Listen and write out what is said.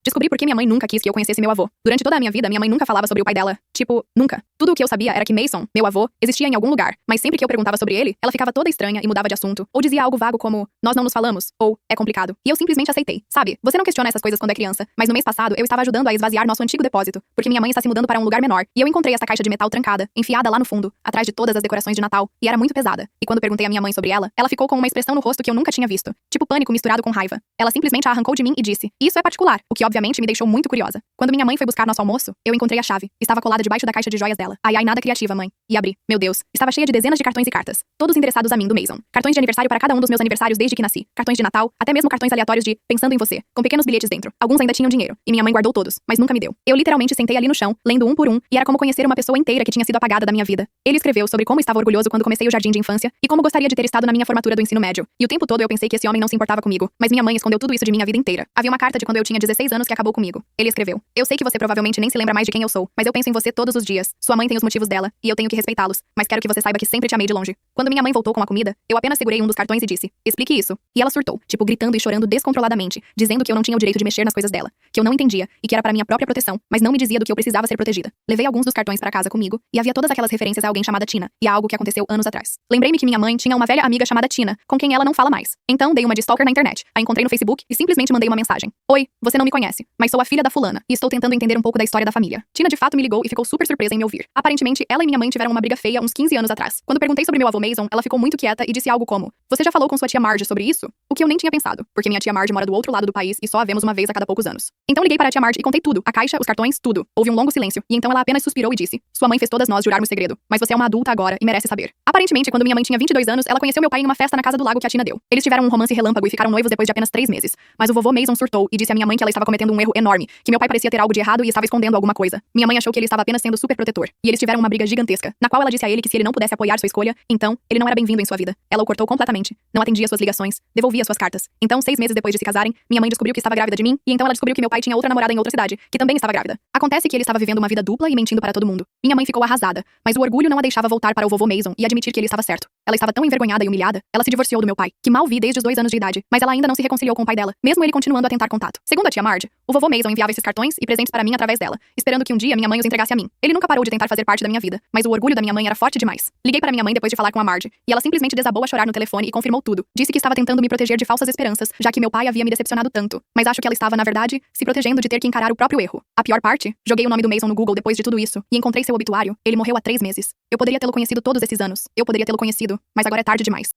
Descobri por que minha mãe nunca quis que eu conhecesse meu avô. Durante toda a minha vida, minha mãe nunca falava sobre o pai dela. Tipo, nunca. Tudo o que eu sabia era que Mason, meu avô, existia em algum lugar. Mas sempre que eu perguntava sobre ele, ela ficava toda estranha e mudava de assunto. Ou dizia algo vago como, nós não nos falamos. Ou, é complicado. E eu simplesmente aceitei. Sabe, você não questiona essas coisas quando é criança. Mas no mês passado, eu estava ajudando a esvaziar nosso antigo depósito. Porque minha mãe está se mudando para um lugar menor. E eu encontrei essa caixa de metal trancada, enfiada lá no fundo, atrás de todas as decorações de Natal. E era muito pesada. E quando perguntei à minha mãe sobre ela ficou com uma expressão no rosto que eu nunca tinha visto. Tipo pânico misturado com raiva. Ela simplesmente a arrancou de mim e disse, isso é particular. O que obviamente me deixou muito curiosa. Quando minha mãe foi buscar nosso almoço, eu encontrei a chave. Estava colada debaixo da caixa de joias dela. Ai, nada criativa, mãe. E abri. Meu Deus. Estava cheia de dezenas de cartões e cartas. Todos endereçados a mim, do Mason. Cartões de aniversário para cada um dos meus aniversários desde que nasci. Cartões de Natal, até mesmo cartões aleatórios de pensando em você, com pequenos bilhetes dentro. Alguns ainda tinham dinheiro. E minha mãe guardou todos, mas nunca me deu. Eu literalmente sentei ali no chão, lendo um por um, e era como conhecer uma pessoa inteira que tinha sido apagada da minha vida. Ele escreveu sobre como estava orgulhoso quando comecei o jardim de infância e como gostaria de ter estado na minha formatura do ensino médio. E o tempo todo eu pensei que esse homem não se importava comigo, mas minha mãe escondeu tudo isso de mim a vida inteira. Havia uma carta de quando eu tinha 16 anos que acabou comigo. Ele escreveu: eu sei que você provavelmente nem se lembra mais de quem eu sou, mas eu penso em você todos os dias. Sua mãe tem os motivos dela, e eu tenho que respeitá-los, mas quero que você saiba que sempre te amei de longe. Quando minha mãe voltou com a comida, eu apenas segurei um dos cartões e disse: explique isso. E ela surtou, tipo gritando e chorando descontroladamente, dizendo que eu não tinha o direito de mexer nas coisas dela, que eu não entendia e que era para minha própria proteção, mas não me dizia do que eu precisava ser protegida. Levei alguns dos cartões para casa comigo, e havia todas aquelas referências a alguém chamada Tina, e a algo que aconteceu anos atrás. Lembrei-me que minha mãe tinha uma velha amiga chamada Tina, com quem ela não fala mais. Então dei uma de stalker na internet, a encontrei no Facebook e simplesmente mandei uma mensagem: oi, você não me conhece, mas sou a filha da fulana, e estou tentando entender um pouco da história da família. Tina de fato me ligou e ficou super surpresa em me ouvir. Aparentemente, ela e minha mãe tiveram uma briga feia uns 15 anos atrás. Quando perguntei sobre meu avô Mason, ela ficou muito quieta e disse algo como: você já falou com sua tia Marge sobre isso? O que eu nem tinha pensado, porque minha tia Marge mora do outro lado do país e só a vemos uma vez a cada poucos anos. Então liguei para a tia Marge e contei tudo, a caixa, os cartões, tudo. Houve um longo silêncio, e então ela apenas suspirou e disse: sua mãe fez todas nós jurarmos segredo, mas você é uma adulta agora e merece saber. Aparentemente, quando minha mãe tinha 22 anos, ela conheceu meu pai em uma festa na casa do lago que a Tina deu. Eles tiveram um romance relâmpago e ficaram noivos depois de apenas 3 meses. Mas o vovô Mason surtou e disse à minha mãe que ela estava cometendo um erro enorme, que meu pai parecia ter algo de errado e estava escondendo alguma coisa. Minha mãe achou que ele estava apenas sendo super protetor, e eles tiveram uma briga gigantesca, na qual ela disse a ele que se ele não pudesse apoiar sua escolha, então, ele não era bem-vindo em sua vida. Ela o cortou completamente, não atendia suas ligações, devolvia suas cartas. Então, 6 meses depois de se casarem, minha mãe descobriu que estava grávida de mim, e então ela descobriu que meu pai tinha outra namorada em outra cidade, que também estava grávida. Acontece que ele estava vivendo uma vida dupla e mentindo para todo mundo. Minha mãe ficou arrasada, mas o orgulho não a deixava voltar para o vovô Mason e admitir que ele estava certo. Ela estava tão envergonhada e humilhada, ela se divorciou do meu pai, que mal vi desde os 2 anos de idade, mas ela ainda não se reconciliou com o pai dela, mesmo ele continuando a tentar contato. Segundo a tia Marge, o vovô Mason enviava esses cartões e presentes para mim através dela, esperando que um dia minha mãe os entregasse a mim. Ele nunca parou de tentar fazer parte da minha vida, mas o orgulho da minha mãe era forte demais. Liguei para minha mãe depois de falar com a Marge, e ela simplesmente desabou a chorar no telefone e confirmou tudo. Disse que estava tentando me proteger de falsas esperanças, já que meu pai havia me decepcionado tanto, mas acho que ela estava, na verdade, se protegendo de ter que encarar o próprio erro. A pior parte? Joguei o nome do Mason no Google depois de tudo isso, e encontrei seu obituário. Ele morreu há 3 meses. Eu poderia tê-lo conhecido todos esses anos. Eu poderia tê-lo conhecido, mas agora é tarde demais.